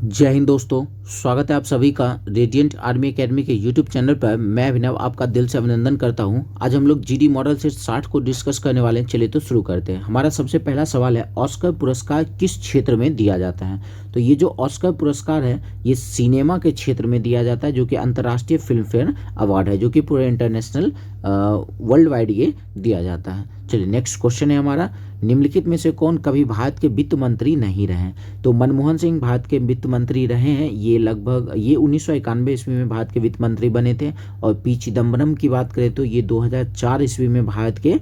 जय हिंद दोस्तों, स्वागत है आप सभी का रेडिएंट आर्मी एकेडमी के यूट्यूब चैनल पर। मैं अभिनव आपका दिल से अभिनंदन करता हूं। आज हम लोग जीडी मॉडल सेट 60 को डिस्कस करने वाले हैं। चलिए तो शुरू करते हैं। हमारा सबसे पहला सवाल है, ऑस्कर पुरस्कार किस क्षेत्र में दिया जाता है? तो ये जो ऑस्कर पुरस्कार है ये सिनेमा के क्षेत्र में दिया जाता है, जो कि अंतर्राष्ट्रीय फिल्म फेयर अवार्ड है, जो कि पूरे इंटरनेशनल वर्ल्ड वाइड ये दिया जाता है। चलिए नेक्स्ट क्वेश्चन है हमारा, निम्नलिखित में से कौन कभी भारत के वित्त मंत्री नहीं रहे? तो मनमोहन सिंह भारत के वित्त मंत्री रहे हैं। ये लगभग 1991 ईस्वी में भारत के वित्त मंत्री बने थे। और पी चिदम्बरम की बात करें तो ये 2004 ईस्वी में भारत के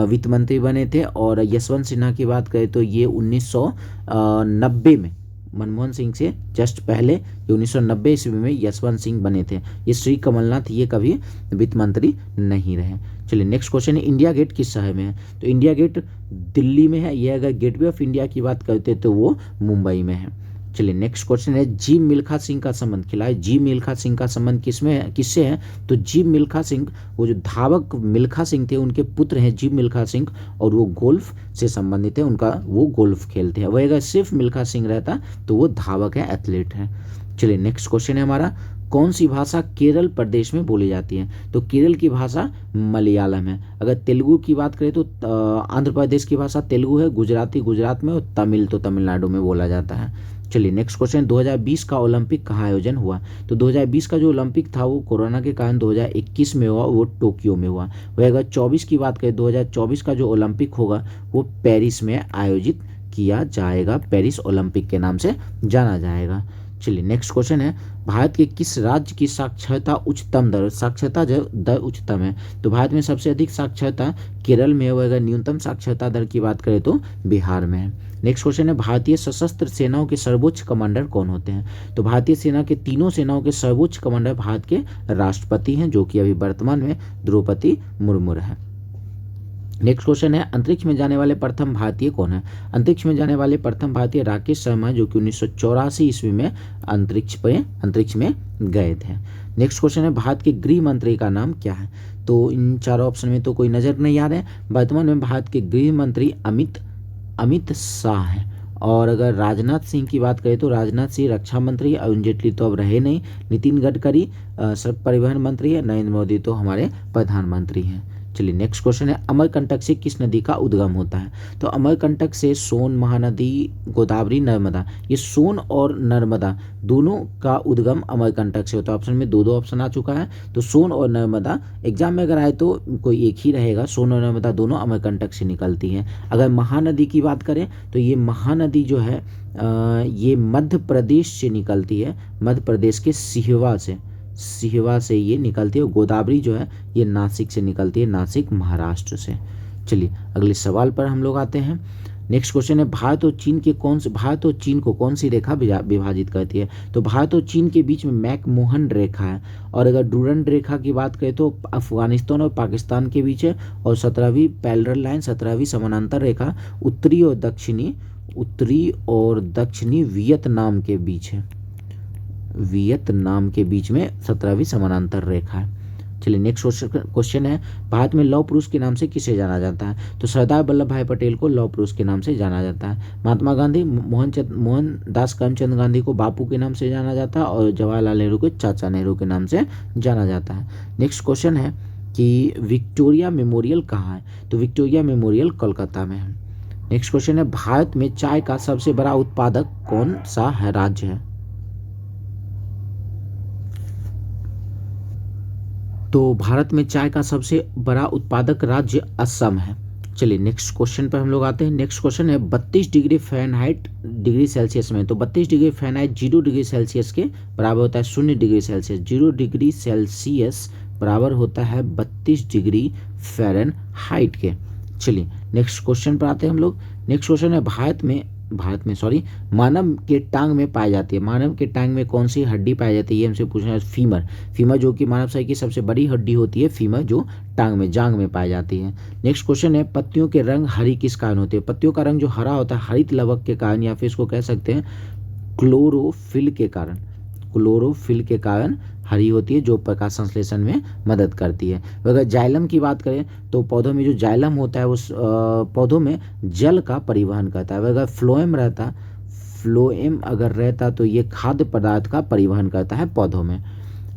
वित्त मंत्री बने थे। और यशवंत सिन्हा की बात करें तो ये 1990 में, मनमोहन सिंह से जस्ट पहले, ये 1990 ईस्वी में यशवंत सिंह बने थे। ये श्री कमलनाथ ये कभी वित्त मंत्री नहीं रहे। चलिए नेक्स्ट क्वेश्चन है, इंडिया गेट किस शहर में है? तो इंडिया गेट दिल्ली में है। ये अगर गेटवे ऑफ इंडिया की बात करते तो वो मुंबई में है। चलिए नेक्स्ट क्वेश्चन है, जी मिल्खा सिंह का संबंध खिलाए। जी मिल्खा सिंह का संबंध किससे है? तो जी मिल्खा सिंह, वो जो धावक मिल्खा सिंह थे उनके पुत्र हैं जी मिल्खा सिंह, और वो गोल्फ से संबंधित है। उनका वो गोल्फ खेलते हैं। वह अगर सिर्फ मिल्खा सिंह रहता तो वो धावक है, एथलीट है। चलिए नेक्स्ट क्वेश्चन है हमारा, कौन सी भाषा केरल प्रदेश में बोली जाती है? तो केरल की भाषा मलयालम है। अगर तेलुगु की बात करें तो आंध्र प्रदेश की भाषा तेलुगु है, गुजराती गुजरात में, और तमिल तो तमिलनाडु में बोला जाता है। चलिए नेक्स्ट क्वेश्चन, 2020 का ओलंपिक कहाँ आयोजन हुआ? तो 2020 का जो ओलंपिक था वो कोरोना के कारण 2021 में हुआ, वो टोक्यो में हुआ। वह अगर 24 की बात करें, 2024 का जो ओलंपिक होगा वो पेरिस में आयोजित किया जाएगा। पेरिस ओलंपिक के नाम से जाना जाएगा। चलिए नेक्स्ट क्वेश्चन है, भारत के किस राज्य की साक्षरता उच्चतम दर, साक्षरता दर उच्चतम है? तो भारत में सबसे अधिक साक्षरता केरल में है। वह अगर न्यूनतम साक्षरता दर की बात करें तो बिहार में है। नेक्स्ट क्वेश्चन है, भारतीय सशस्त्र सेनाओं के सर्वोच्च कमांडर कौन होते हैं? तो भारतीय सेना के तीनों सेनाओं के सर्वोच्च कमांडर भारत के राष्ट्रपति हैं, जो कि अभी वर्तमान में द्रौपदी मुर्मू है। नेक्स्ट क्वेश्चन है, अंतरिक्ष में जाने वाले प्रथम भारतीय कौन है? अंतरिक्ष में जाने वाले प्रथम भारतीय राकेश शर्मा, जो कि 1984 ईस्वी में अंतरिक्ष में गए थे। नेक्स्ट क्वेश्चन है, भारत के गृह मंत्री का नाम क्या है? तो इन चारों ऑप्शन में तो कोई नजर नहीं आ रहे हैं। वर्तमान में भारत के गृह मंत्री अमित शाह हैं। और अगर राजनाथ सिंह की बात करें तो राजनाथ सिंह रक्षा मंत्री, अरुण जेटली तो अब रहे नहीं, नितिन गडकरी सड़क परिवहन मंत्री है, नरेंद्र मोदी तो हमारे प्रधानमंत्री हैं। चलिए नेक्स्ट क्वेश्चन है, अमरकंटक से किस नदी का उद्गम होता है? तो अमरकंटक से सोन, महानदी, गोदावरी, नर्मदा, ये सोन और नर्मदा दोनों का उद्गम अमरकंटक से होता है। ऑप्शन में दो ऑप्शन आ चुका है, तो सोन और नर्मदा एग्जाम में अगर आए तो कोई एक ही रहेगा। सोन और नर्मदा दोनों अमरकंटक से निकलती हैं। अगर महानदी की बात करें तो ये महानदी जो है ये मध्य प्रदेश से निकलती है, मध्य प्रदेश के सिहवा से ये निकलती है। और गोदावरी जो है ये नासिक से निकलती है, नासिक महाराष्ट्र से। चलिए अगले सवाल पर हम लोग आते हैं। नेक्स्ट क्वेश्चन है, भारत और चीन को कौन सी रेखा विभाजित करती है? तो भारत और चीन के बीच में मैकमोहन रेखा है। और अगर डूरंड रेखा की बात करें तो अफगानिस्तान और पाकिस्तान के बीच है। और 17वीं पैरेलल लाइन, 17वीं समानांतर रेखा उत्तरी और दक्षिणी वियतनाम के बीच है। वियतनाम के बीच में 17वीं समानांतर रेखा है। चलिए नेक्स्ट क्वेश्चन है, भारत में लौह पुरुष के नाम से किसे जाना जाता है? तो सरदार वल्लभ भाई पटेल को लौह पुरुष के नाम से जाना जाता है। महात्मा गांधी, मोहनदास करमचंद गांधी को बापू के नाम से जाना जाता है। और जवाहरलाल नेहरू को चाचा नेहरू के नाम से जाना जाता है। नेक्स्ट क्वेश्चन है कि विक्टोरिया मेमोरियल कहाँ है? तो विक्टोरिया मेमोरियल कोलकाता में है। नेक्स्ट क्वेश्चन है, भारत में चाय का सबसे बड़ा उत्पादक कौन सा राज्य है? तो भारत में चाय का सबसे बड़ा उत्पादक राज्य असम है। चलिए नेक्स्ट क्वेश्चन पर हम लोग आते हैं। नेक्स्ट क्वेश्चन है, 32 डिग्री फ़ारेनहाइट डिग्री सेल्सियस में, तो 32 डिग्री फ़ारेनहाइट 0 डिग्री सेल्सियस के बराबर होता है 0 डिग्री सेल्सियस। 0 डिग्री सेल्सियस बराबर होता है 32 डिग्री फ़ारेनहाइट के। चलिए नेक्स्ट क्वेश्चन पर आते हैं हम लोग। नेक्स्ट क्वेश्चन है, मानव के टांग में पाई जाती है। मानव के टांग में कौन सी हड्डी पाई जाती है? ये हमसे पूछना है। फीमर जो कि मानव शरीर की सबसे बड़ी हड्डी होती है, फीमर जो जांग में पाई जाती है। नेक्स्ट क्वेश्चन है, पत्तियों के रंग हरी किस कारण होते हैं? पत्तियों का रंग जो हरा होता है हरित लवक के कारण, या फिर इसको कह सकते हैं क्लोरोफिल के कारण हरी होती है, जो प्रकाश संश्लेषण में मदद करती है। अगर जाइलम की बात करें तो पौधों में जो जाइलम होता है उस पौधों में जल का परिवहन करता है। अगर फ्लोएम अगर रहता तो ये खाद्य पदार्थ का परिवहन करता है पौधों में।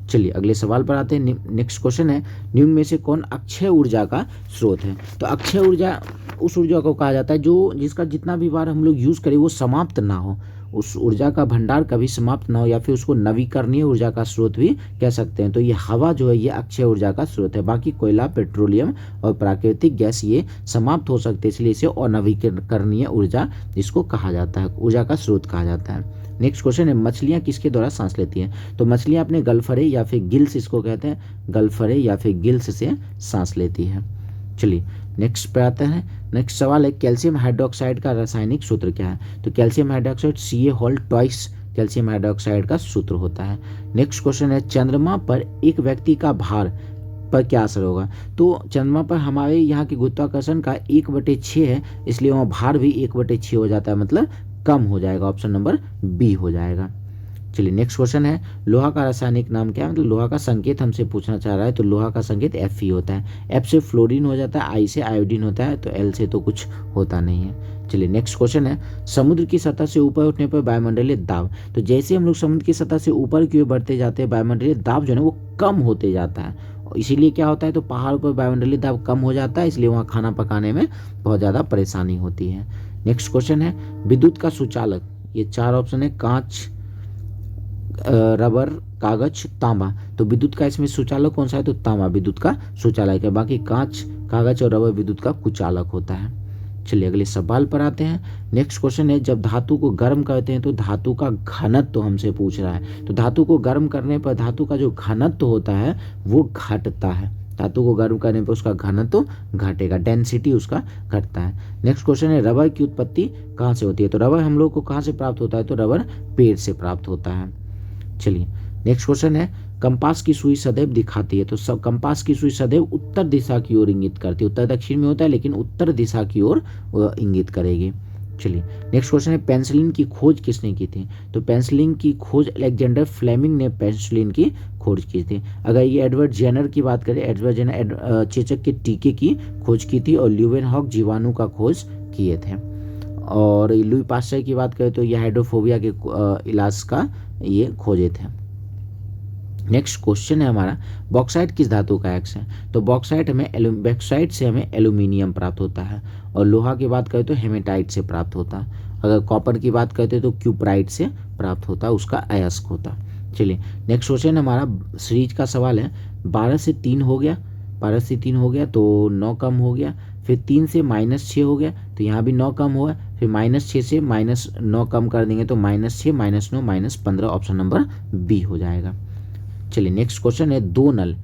चलिए अगले सवाल पर आते हैं। नेक्स्ट क्वेश्चन है, निम्न में से कौन अक्षय ऊर्जा का स्रोत है? तो अक्षय ऊर्जा उस ऊर्जा को कहा जाता है जो जिसका जितना भी बार हम लोग यूज़ करें वो समाप्त ना हो, उस ऊर्जा का भंडार कभी समाप्त ना हो, या फिर उसको नवीकरणीय ऊर्जा का स्रोत भी कह सकते हैं। तो ये हवा जो है ये अक्षय ऊर्जा का स्रोत है। बाकी कोयला, पेट्रोलियम और प्राकृतिक गैस ये समाप्त हो सकते हैं, इसलिए इसे अनवीकरणीय ऊर्जा इसको कहा जाता है, ऊर्जा का स्रोत कहा जाता है। नेक्स्ट क्वेश्चन है, मछलियाँ किसके द्वारा सांस लेती हैं? तो मछलियाँ अपने गलफरे या फिर गिल्स, इसको कहते हैं गलफरे या फिर गिल्स से सांस लेती है। चलिए नेक्स्ट पे आते हैं। नेक्स्ट सवाल है, कैल्शियम हाइड्रोक्साइड का रासायनिक सूत्र क्या है? तो calcium hydroxide Ca2 calcium hydroxide का सूत्र होता है। नेक्स्ट क्वेश्चन है, चंद्रमा पर एक व्यक्ति का भार पर क्या असर होगा? तो चंद्रमा पर हमारे यहाँ की गुरुत्वाकर्षण का 1/6 है, इसलिए वहाँ भार भी 1/6 हो जाता है, मतलब कम हो जाएगा। ऑप्शन नंबर बी हो जाएगा। चलिए नेक्स्ट क्वेश्चन है, लोहा का रासायनिक नाम क्या है? मतलब लोहा का संकेत हमसे पूछना चाह रहा है, तो लोहा का संकेत Fe होता है। F से फ्लोरीन हो जाता है, I से आयोडीन होता है, तो L से तो कुछ होता नहीं है। चलिए नेक्स्ट क्वेश्चन है, समुद्र की सतह से ऊपर उठने पर वायुमंडलीय दाब, तो जैसे हम लोग समुद्र की सतह से ऊपर की ओर बढ़ते जाते हैं वायुमंडलीय दाब जो है वो कम होते जाता है, इसीलिए क्या होता है, तो पहाड़ पर वायुमंडलीय दाब कम हो जाता है, इसलिए वहाँ खाना पकाने में बहुत ज़्यादा परेशानी होती है। नेक्स्ट क्वेश्चन है, विद्युत का सुचालक, ये 4 ऑप्शन है, कांच, रबर, कागज, तांबा। तो विद्युत का इसमें सुचालक कौन सा है? तो तांबा विद्युत का सुचालक है। बाकी कांच, कागज और रबर विद्युत का कुचालक होता है। चलिए अगले सवाल पर आते हैं। नेक्स्ट क्वेश्चन है, जब धातु को गर्म करते हैं तो धातु का घनत्व तो हमसे पूछ रहा है। तो धातु को गर्म करने पर धातु का जो घनत्व होता है वो घटता है। धातु को गर्म करने पर उसका घनत्व घटेगा, डेंसिटी उसका घटता है। नेक्स्ट क्वेश्चन है, रबर की उत्पत्ति कहाँ से होती है? तो रबर हम लोग को कहाँ से प्राप्त होता है? तो रबर पेड़ से प्राप्त होता है। चलिए नेक्स्ट क्वेश्चन है, कंपास की सुई सदैव दिखाती है, तो सब कंपास की सुई सदैव उत्तर दिशा की ओर इंगित करती है। उत्तर दक्षिण में होता है लेकिन उत्तर दिशा की ओर इंगित करेगी। चलिए नेक्स्ट क्वेश्चन है, पेंसिलिन की खोज किसने की थी? तो पेंसिलिन की खोज अलेक्जेंडर फ्लेमिंग ने पेंसिलिन की खोज की थी। अगर ये एडवर्ड जेनर की बात करें, एडवर्ड जेनर चेचक के टीके की खोज की थी, और ल्यूवेनहॉक जीवाणु का खोज किए थे। और लुई पास्चर की बात करें तो ये हाइड्रोफोबिया के इलाज का ये खोजे थे। नेक्स्ट क्वेश्चन है हमारा, बॉक्साइट किस धातु का एक्स है? तो बॉक्साइट से हमें एल्यूमिनियम प्राप्त होता है, और लोहा की बात करें तो हेमेटाइट से प्राप्त होता है। अगर कॉपर की बात करते तो क्यूपराइट से प्राप्त होता, उसका अयस्क होता। चलिए नेक्स्ट क्वेश्चन हमारा सीरीज का सवाल है, 12 से 3 हो गया, 12 से 3 हो गया तो 9 कम हो गया, फिर 3 से -6 हो गया तो यहाँ भी 9 कम हुआ, फिर -6 से -9 कम कर देंगे तो -6 -9 -15, ऑप्शन नंबर बी हो जाएगा। चलिए नेक्स्ट क्वेश्चन है, 2 नल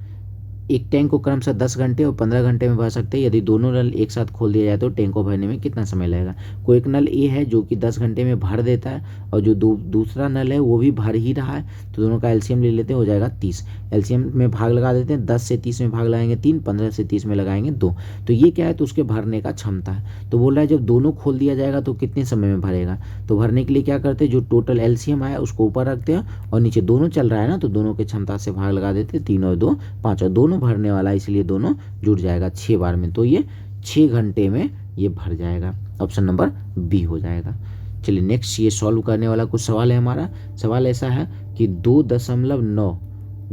एक टैंक को क्रमशः 10 घंटे और 15 घंटे में भर सकते हैं। यदि दोनों नल एक साथ खोल दिया जाए तो टैंक को भरने में कितना समय लगेगा? कोई एक नल ए है जो कि 10 घंटे में भर देता है, और जो दूसरा नल है वो भी भर ही रहा है, तो दोनों का एलसीएम ले लेते हैं, हो जाएगा 30। एलसीएम में भाग लगा देते हैं, 10 से 30 में भाग लगाएंगे 3, 15 से 30 में लगाएंगे 2। तो ये क्या है? तो उसके भरने का क्षमता है। तो बोल रहा है जब दोनों खोल दिया जाएगा तो कितने समय में भरेगा? तो भरने के लिए क्या करते हैं, जो टोटल एलसीएम आया उसको ऊपर रखते हैं, और नीचे दोनों चल रहा है ना, तो दोनों के क्षमता से भाग लगा देते हैं, 3 और 2 5, और दोनों भरने वाला है, इसलिए दोनों जुड़ जाएगा 6 बार में, तो ये 6 घंटे में ये भर जाएगा। ऑप्शन नंबर बी हो जाएगा। चलिए नेक्स्ट ये सॉल्व करने वाला कुछ सवाल है हमारा। सवाल ऐसा है कि 2.9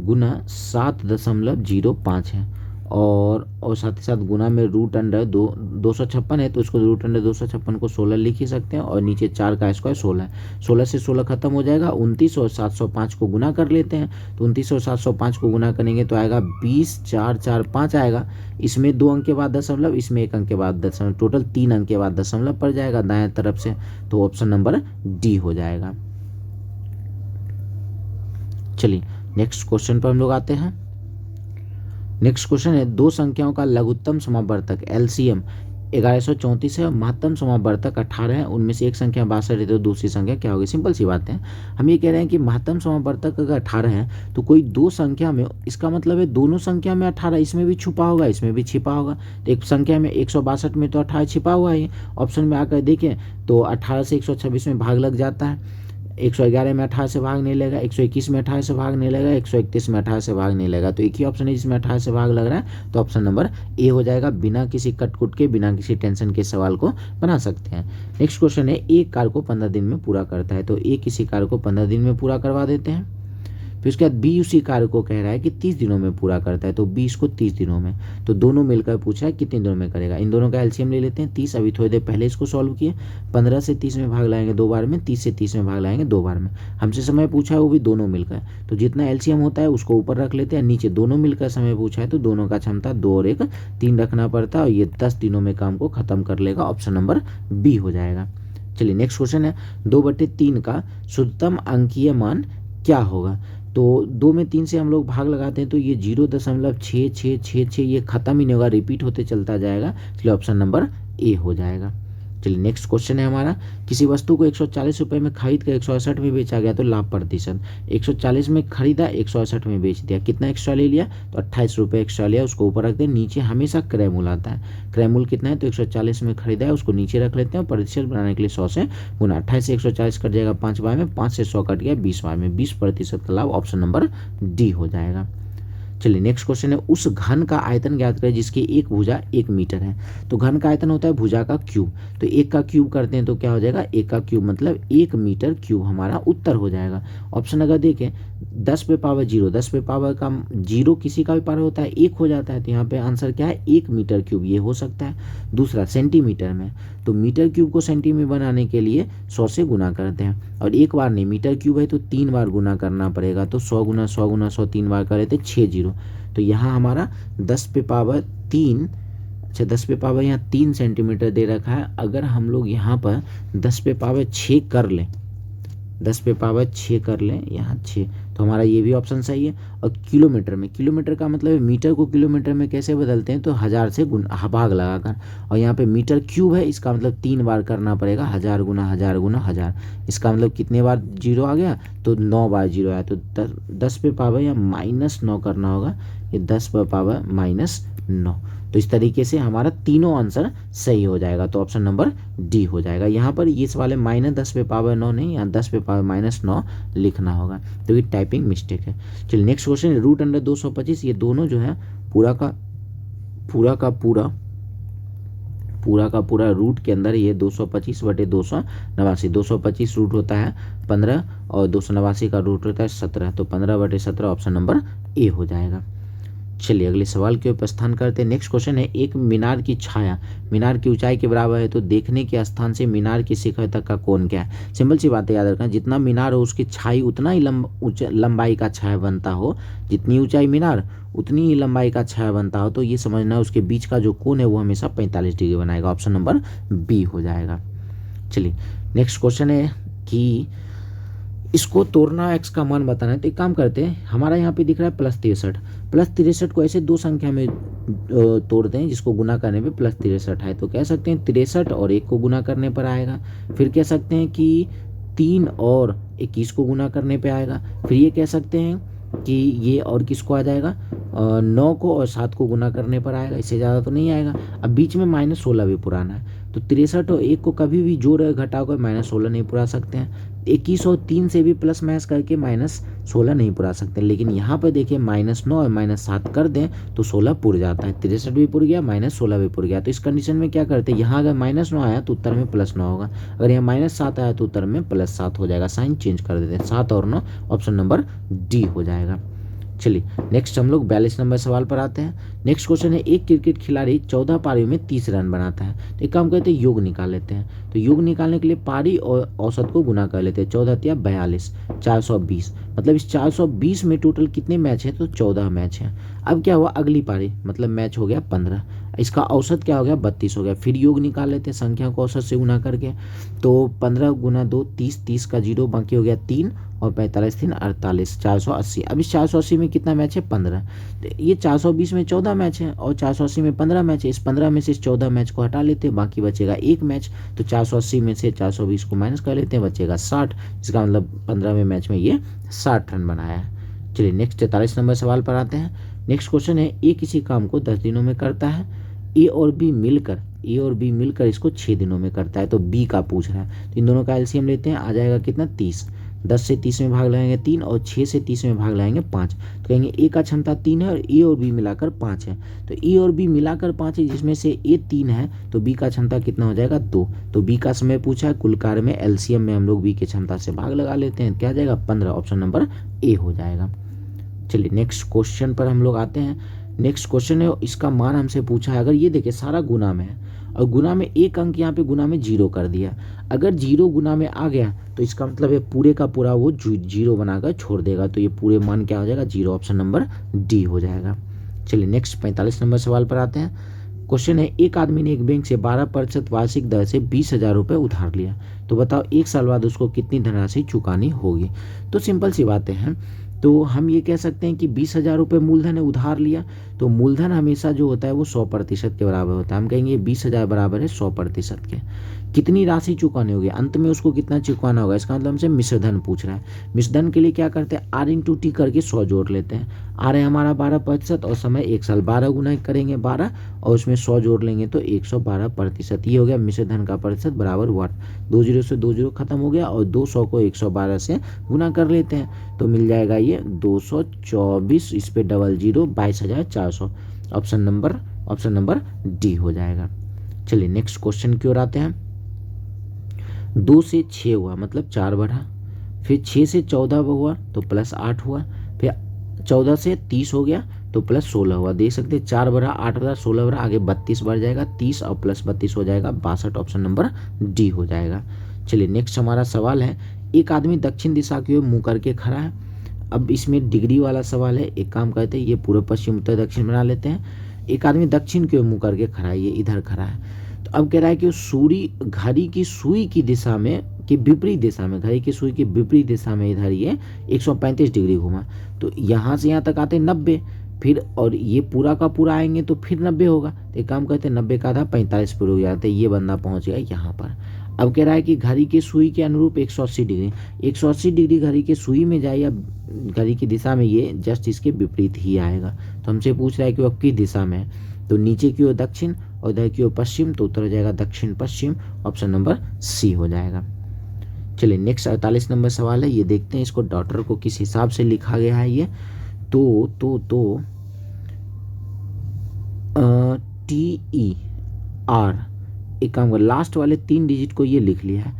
गुना 7.05 है, और साथ ही साथ गुना में √256 है, तो उसको √256 को 16 लिख ही सकते हैं, और नीचे 4 का स्क्वायर 16 है। 16 से 16 खत्म हो जाएगा, 29 और 705 को गुना कर लेते हैं, तो 29 और 705 को गुना करेंगे तो आएगा 20, 4, 4, 5 आएगा। इसमें 2 अंक के बाद दशमलव, इसमें 1 अंक के बाद दशमलव, टोटल 3 अंक के बाद दशमलव पड़ जाएगा दाएं तरफ से, तो ऑप्शन नंबर डी हो जाएगा। चलिए नेक्स्ट क्वेश्चन पर हम लोग आते हैं। नेक्स्ट क्वेश्चन है, 2 संख्याओं का लघुत्तम समावर्तक एलसीएम 1134 है, महत्तम समावर्तक 18 है, उनमें से एक संख्या 62 है, तो दूसरी संख्या क्या होगी? सिंपल सी बात है, हम ये कह रहे हैं कि महत्तम समावर्तक अगर 18 है तो कोई 2 संख्या में, इसका मतलब है दोनों संख्या में 18, इसमें भी छुपा होगा, इसमें भी छिपा होगा। तो एक संख्या में 162 में तो 18 छिपा हुआ है, ऑप्शन में आकर देखें तो 18 से 126 में भाग लग जाता है, 111 में 18 से भाग नहीं लगेगा, 121 में 18 से भाग नहीं लगेगा, 131 में 18 से भाग नहीं लगेगा। तो एक ही ऑप्शन है जिसमें 18 से भाग लग रहा है, तो ऑप्शन नंबर ए हो जाएगा। बिना किसी कटकुट के, बिना किसी टेंशन के सवाल को बना सकते हैं। नेक्स्ट क्वेश्चन है, एक कार्य को 15 दिन में पूरा करता है। तो ए किसी कार्य को 15 दिन में पूरा करवा देते हैं। फिर उसके बाद बी उसी कार्य को कह रहा है कि 30 दिनों में पूरा करता है, तो बी इसको 30 दिनों में, तो दोनों मिलकर पूछा है कितने दिनों में करेगा। इन दोनों का एलसीएम ले लेते हैं 30। अभी थोड़ी देर पहले इसको सॉल्व किए। 15 से 30 में भाग लाएंगे 2 बार में, 30 से 30 में भाग लाएंगे 2 बार में। हमसे समय पूछा है वो भी दोनों मिलकर, तो जितना एलसीएम होता है उसको ऊपर रख लेते हैं, नीचे दोनों मिलकर समय पूछा है तो दोनों का क्षमता 2 और 1 3 रखना पड़ता है, और ये 10 दिनों में काम को खत्म कर लेगा। ऑप्शन नंबर बी हो जाएगा। चलिए नेक्स्ट क्वेश्चन है, 2/3 का शुद्धतम अंकीय मान क्या होगा। तो 2 में 3 से हम लोग भाग लगाते हैं तो ये 0.6666 ये खत्म ही नहीं होगा, रिपीट होते चलता जाएगा, इसलिए ऑप्शन नंबर ए हो जाएगा। चलिए नेक्स्ट क्वेश्चन है हमारा, किसी वस्तु को 140 रुपये में खरीद कर 168 में बेचा गया तो लाभ प्रतिशत। 140 में खरीदा, 168 में बेच दिया, कितना एक्स्ट्रा ले लिया, तो 28 रुपये एक्स्ट्रा लिया, उसको ऊपर रखते हैं। नीचे हमेशा क्रय मूल आता है, क्रय मूल कितना है, तो 140 में खरीदा है उसको नीचे रख लेते हैं, और प्रतिशत बनाने के लिए 100 से गुना। 28 से 140 कट जाएगा 5 बार में, 5 से 100 कट गया 20 बार में, 20% का लाभ ऑप्शन नंबर डी हो जाएगा। चलिए नेक्स्ट क्वेश्चन है, उस घन का आयतन ज्ञात करें जिसकी एक भुजा 1 मीटर है। तो घन का आयतन होता है भुजा का क्यूब, तो 1 का क्यूब करते हैं तो क्या हो जाएगा, 1 का क्यूब मतलब 1 मीटर क्यूब हमारा उत्तर हो जाएगा। ऑप्शन अगर देखें 10 पे पावर 0, 10 पे पावर का 0 किसी का भी पावर होता है 1 हो जाता है, तो यहाँ पे आंसर क्या है, 1 मीटर क्यूब, ये हो सकता है। दूसरा सेंटीमीटर में, तो मीटर क्यूब को सेंटीमीटर बनाने के लिए 100 से गुना करते हैं, और एक बार नहीं, मीटर क्यूब है तो 3 बार गुना करना पड़ेगा, तो 100 गुना 100 गुना 100 3 बार करे थे 6 0, तो यहाँ हमारा 10 पे पावर 3, अच्छा 10 पे पावर यहाँ 3 सेंटीमीटर दे रखा है। अगर हम लोग यहाँ पर 10 पे पावर 6 कर लें, 10 पे पावर 6 कर लें यहाँ 6, तो हमारा ये भी ऑप्शन सही है। और किलोमीटर में, किलोमीटर का मतलब है मीटर को किलोमीटर में कैसे बदलते हैं, तो 1000 से भाग लगाकर, और यहाँ पे मीटर क्यूब है इसका मतलब 3 बार करना पड़ेगा, 1000 गुना 1000 गुना 1000, इसका मतलब कितने बार 0 आ गया, तो 9 बार 0 आया, तो 10 पे पावर या -9 करना होगा, ये 10 पे पावर -9, तो इस तरीके से हमारा तीनों आंसर सही हो जाएगा, तो ऑप्शन नंबर डी हो जाएगा। यहाँ पर इस वाले -10 पे पावर 9 नहीं, यहाँ 10 पे पावर -9 लिखना होगा, तो ये टाइपिंग मिस्टेक है। चलिए नेक्स्ट क्वेश्चन, √225, ये दोनों जो है पूरा का पूरा रूट के अंदर ये 225/289, 225 रूट होता है 15 और 289 का रूट होता है 17, तो 15/17 ऑप्शन नंबर ए हो जाएगा। चलिए अगले सवाल के ऊपर प्रस्थान करते हैं। नेक्स्ट क्वेश्चन है, एक मीनार की छाया मीनार की ऊंचाई के बराबर है, तो देखने के स्थान से मीनार की शिखर तक का कोण क्या है। सिंपल सी बात है, याद रखना, जितना मीनार हो उसकी छाई उतना ही लंबाई का छाया बनता हो, जितनी ऊंचाई मीनार उतनी ही लंबाई का छाया बनता हो, तो ये समझना उसके बीच का जो कोण है वो हमेशा 45 डिग्री बनाएगा, ऑप्शन नंबर बी हो जाएगा। चलिए नेक्स्ट क्वेश्चन है कि इसको तोड़ना, एक्स का मान बताना है, तो एक काम करते हैं, हमारा यहाँ पे दिख रहा है +63 को ऐसे 2 संख्या में तोड़ते हैं जिसको गुना करने पे +63 है, तो कह सकते हैं 63 और 1 को गुना करने पर आएगा। फिर कह सकते हैं कि 3 और 21 को गुना करने पे आएगा। फिर ये कह सकते हैं कि ये और किसको आ जाएगा, 9 को और 7 को गुना करने पर आएगा, इससे ज़्यादा तो नहीं आएगा। अब बीच में -16 भी पुराना है, तो 63 और 1 को कभी भी जोड़ घटा कर -16 नहीं पुरा सकते हैं। 21 और 3 से भी प्लस माइनस करके -16 नहीं पुरा सकते, लेकिन यहाँ पर देखिए -9 और -7 कर दें तो 16 पुर जाता है, 63 भी पुर गया, -16 भी पुर गया। तो इस कंडीशन में क्या करते हैं, यहाँ अगर -9 आया तो उत्तर में +9 होगा, अगर यहाँ -7 आया तो उत्तर में +7 हो जाएगा, साइन चेंज कर देते हैं, 7 और 9 ऑप्शन नंबर डी हो जाएगा। चलिए नेक्स्ट हम लोग 42 नंबर सवाल पर आते हैं। नेक्स्ट क्वेश्चन है, एक क्रिकेट खिलाड़ी 14 पारियों में 30 रन बनाता है, तो एक काम करते हैं योग निकाल लेते हैं। तो योग निकालने के लिए पारी और औसत को गुना कर लेते हैं, 14 या 42 420, मतलब इस 420 में टोटल कितने मैच है, तो 14 मैच है। अब क्या हुआ, अगली पारी मतलब मैच हो गया 15, इसका औसत क्या हो गया 32 हो गया। फिर योग निकाल लेते हैं संख्या को औसत से गुना करके, तो 15 गुना 2 30, 30 का 0 बाकी हो गया 3 और 45 3 48, 480। अब इस 480 में कितना मैच है 15, ये 420 में 14 मैच है और 480 में 15 मैच है, इस 15 में से इस 14 मैच को हटा लेते हैं, बाकी बचेगा 1 मैच, तो 480 में से 420 को माइनस कर लेते हैं, बचेगा 60, इसका मतलब 15वें मैच में ये 60 रन बनाया है। चलिए नेक्स्ट 43 नंबर सवाल पर आते हैं। नेक्स्ट क्वेश्चन है, ए किसी काम को 10 दिनों में करता है, ए और बी मिलकर इसको 6 दिनों में करता है, तो बी का पूछ रहा है, तो इन दोनों का एलसीएम लेते हैं, आ जाएगा कितना 30, 10 से 30 में भाग लगाएंगे 3 और 6 से 30 में भाग लगाएंगे 5। तो कहेंगे ए का क्षमता 3 है और ए और बी मिलाकर 5 है। तो ए और बी मिलाकर 5 है, जिसमें से ए 3 है तो बी का क्षमता कितना हो जाएगा 2। तो बी का समय पूछा है, कुल कार्य में एलसीएम में हम लोग बी की क्षमता से भाग लगा लेते हैं, क्या आ जाएगा 15। ऑप्शन नंबर ए हो जाएगा। चलिए नेक्स्ट क्वेश्चन पर हम लोग आते हैं। नेक्स्ट क्वेश्चन है, इसका मान हमसे पूछा है, अगर ये देखिए सारा गुना में है और गुना में एक अंक यहाँ पे गुना में 0 कर दिया, अगर 0 गुना में आ गया तो इसका मतलब है पूरे का पूरा वो 0 बनाकर छोड़ देगा, तो ये पूरे मान क्या हो जाएगा 0। ऑप्शन नंबर डी हो जाएगा। चलिए नेक्स्ट 45 नंबर सवाल पर आते हैं। क्वेश्चन है, एक आदमी ने एक बैंक से 12% वार्षिक दर से 20,000 रुपये उधार लिया, तो बताओ 1 साल बाद उसको कितनी धनराशि चुकानी होगी। तो सिंपल सी बातें हैं, तो हम ये कह सकते हैं कि 20,000 रुपये मूलधन है, उधार लिया, तो मूलधन हमेशा जो होता है वो 100% के बराबर होता है। हम कहेंगे 20,000 बराबर है 100% के। कितनी राशि चुकानी होगी, अंत में उसको कितना चुकाना होगा, इसका मतलब हमसे मिश्रधन पूछ रहा है। मिश्रधन के लिए क्या करते हैं, आर इंटू टी करके 100 जोड़ लेते हैं। आर है हमारा 12% और समय 1 साल, 12 गुना करेंगे 12 और उसमें 100 जोड़ लेंगे तो 112%। ये हो गया मिश्रधन का प्रतिशत बराबर वाट। 2 जीरो से 2 जीरो खत्म हो गया और 200 को 112 से गुना कर लेते हैं तो मिल जाएगा ये 224, इस पे डबल 0, 22,400। ऑप्शन नंबर डी हो जाएगा। चलिए नेक्स्ट क्वेश्चन की ओर आते हैं। 2 से 6 हुआ मतलब 4 बढ़ा, फिर 6 से 14 हुआ तो +8 हुआ, फिर 14 से 30 हो गया तो +16 हुआ। देख सकते हैं 4 बढ़ा, 8 बढ़ा, 16 बढ़ा, आगे 32 बढ़ जाएगा, 30 और +32 हो जाएगा 62। ऑप्शन नंबर डी हो जाएगा। चलिए नेक्स्ट हमारा सवाल है, एक आदमी दक्षिण दिशा की ओर मुँह करके खड़ा है। अब इसमें डिग्री वाला सवाल है, एक काम करते हैं ये पूर्व पश्चिम उत्तर दक्षिण बना लेते हैं। एक आदमी दक्षिण की ओर मुँह करके खड़ा है, ये इधर खड़ा है, तो अब कह रहा है कि सूर्य घड़ी की सुई की दिशा में कि विपरीत दिशा में, घड़ी की सुई की विपरीत दिशा में इधर ये 135 डिग्री घुमा, तो यहाँ से यहाँ तक आते 90, फिर और ये पूरा का पूरा आएंगे तो फिर 90 होगा। तो एक काम करते हैं 90 का आधा 45 पर हो जाते, ये बंदा पहुँच गया यहाँ पर। अब कह रहा है कि घड़ी की सुई के अनुरूप 180 डिग्री, 180 डिग्री घड़ी की सुई में जाए या घड़ी की दिशा में, ये जस्ट इसके विपरीत ही आएगा। तो हमसे पूछ रहा है कि वो किस दिशा में है, तो नीचे की ओर दक्षिण और इधर की ओर पश्चिम, तो उत्तर हो जाएगा दक्षिण पश्चिम। ऑप्शन नंबर सी हो जाएगा। चलिए नेक्स्ट 48 नंबर सवाल है, ये देखते हैं इसको डॉटर को किस हिसाब से लिखा गया है। ये तो TER, एक काम कर लास्ट वाले 3 डिजिट को ये लिख लिया है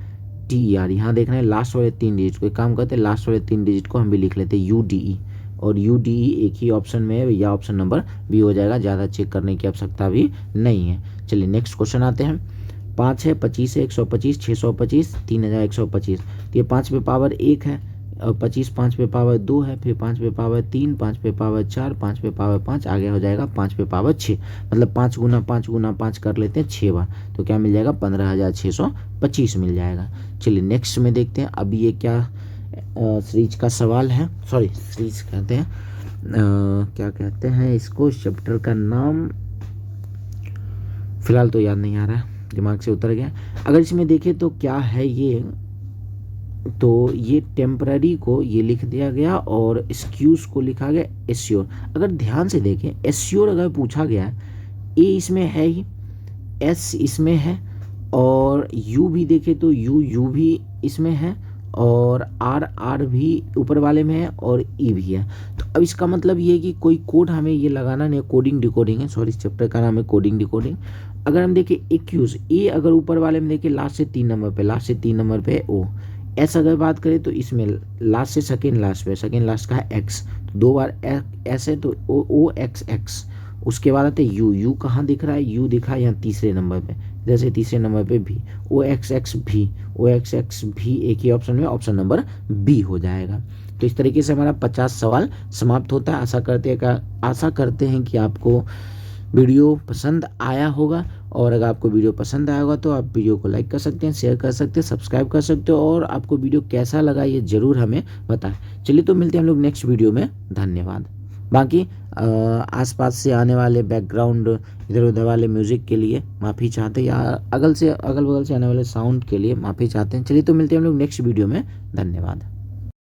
TER, यहाँ देखना है लास्ट वाले 3 डिजिट को। एक काम करते हैं लास्ट वाले 3 डिजिट को हम भी लिख लेते हैं UDE, और UDE एक ही ऑप्शन में है, या ऑप्शन नंबर बी हो जाएगा, ज़्यादा चेक करने की आवश्यकता भी नहीं है। चलिए नेक्स्ट क्वेश्चन आते हैं। 5 है, 25 है, 125, 625, 3125। तो ये 5 पे पावर 1 है और 25 5 पे पावर 2 है, फिर 5 पे पावर 3, 5 पे पावर 4, 5 पे पावर 5, आगे हो जाएगा 5 पे पावर 6, मतलब 5 गुना 5 कर लेते हैं 6 बार, तो क्या मिल जाएगा 15,625 मिल जाएगा। चलिए नेक्स्ट में देखते हैं। अभी ये क्या सीरीज का सवाल है, सॉरी सीरीज कहते हैं, क्या कहते हैं इसको, चैप्टर का नाम फिलहाल तो याद नहीं आ रहा है, दिमाग से उतर गया। अगर इसमें देखें तो क्या है ये, तो ये टेम्पररी को ये लिख दिया गया और एक्सक्यूज को लिखा गया एश्योर। अगर ध्यान से देखें एश्योर अगर पूछा गया है, ए इसमें है ही, एस इसमें है, और यू भी देखें तो यू भी इसमें है, और आर भी ऊपर वाले में है, और ई भी है। तो अब इसका मतलब ये है कि कोई कोड हमें ये लगाना नहीं, कोडिंग डिकोडिंग है, सॉरी इस चैप्टर का नाम है कोडिंग डिकोडिंग। अगर हम देखें एक्यूज, ए अगर ऊपर वाले में देखें लास्ट से 3 नंबर पे ओ, एस अगर बात करें तो इसमें लास्ट से सेकेंड लास्ट का है एक्स, तो 2 बार एस है तो ओ एक्स। उसके बाद आते यू कहाँ दिख रहा है, यू दिखा है यहाँ तीसरे नंबर पे, जैसे तीसरे नंबर पे भी ओ एक्स भी एक ही ऑप्शन में, ऑप्शन नंबर बी हो जाएगा। तो इस तरीके से हमारा 50 सवाल समाप्त होता है। आशा करते हैं कि आपको वीडियो पसंद आया होगा, और अगर आपको वीडियो पसंद आया होगा तो आप वीडियो को लाइक कर सकते हैं, शेयर कर सकते हैं, सब्सक्राइब कर सकते हो, और आपको वीडियो कैसा लगा ये ज़रूर हमें बताएं। चलिए तो मिलते हैं हम लोग नेक्स्ट वीडियो में, धन्यवाद। बाकी आसपास से आने वाले बैकग्राउंड इधर उधर वाले म्यूज़िक के लिए माफ़ी चाहते हैं, या अगल बगल से आने वाले साउंड के लिए माफ़ी चाहते हैं। चलिए तो मिलते हैं हम लोग नेक्स्ट वीडियो में, धन्यवाद।